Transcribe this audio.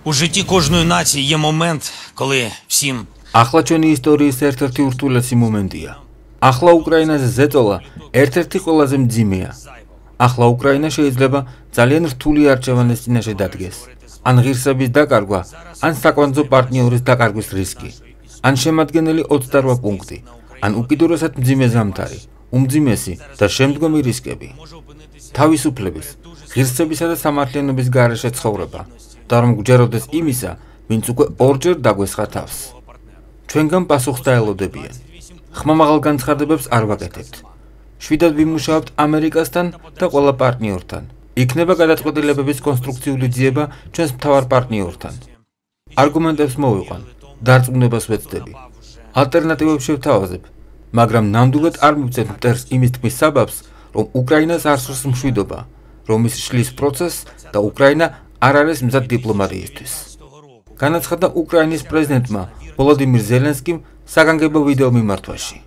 У житті кожної нації є момент, коли всім ახლა ჩვენი ისტორიის ერთ-ერთი ურთულესი მომენტია. ახლა უკრაინაზე ზეწოლა ერთ-ერთი ყველაზე მძიმეა. ახლა უკრაინა შეიძლება ძალიან რთული არჩევანის წინაშე დადგეს. ან ღირსების დაკარგვა, ან საკვანძო პარტნიორის დაკარგვის რისკი. ან შემადგენელი 28 პუნქტი, ან უკიდურესად მძიმე ზამთარი, უმძიმესი და შემდგომი რისკები. თავისუფლების, ღირსებისა და სამართლიანობის გარეშე ცხოვრება და რომ გვჯეროდეს იმისა, ვინც უკვე ორჯერ დაგვესხა თავს. ჩვენგან პასუხს დაელოდებიან. ხმამაღალ განცხადებებს არ ვაკეთებთ. შვიდად ვიმუშაობთ ამერიკასთან და ყველა პარტნიორთან. იქნება გადაწყვეტილებების კონსტრუქციული ძიება ჩვენს მთავარ პარტნიორთან. არგუმენტებს მოვიყვან, დარწმუნებას ვეცდები. ალტერნატივებს შევთავაზებ, მაგრამ ნამდვილად არ მივცეთ მტერს იმის თქმის საბაბს, რომ უკრაინას არ სურს მშვიდობა, რომ ის შლის პროცესს და უკრაინა არ არის მზად დიპლომატიისთვის. განაცხადა უკრაინის პრეზიდენტმა ვოლოდიმირ ზელენსკიმ საგანგებო ვიდეო მიმართვაში.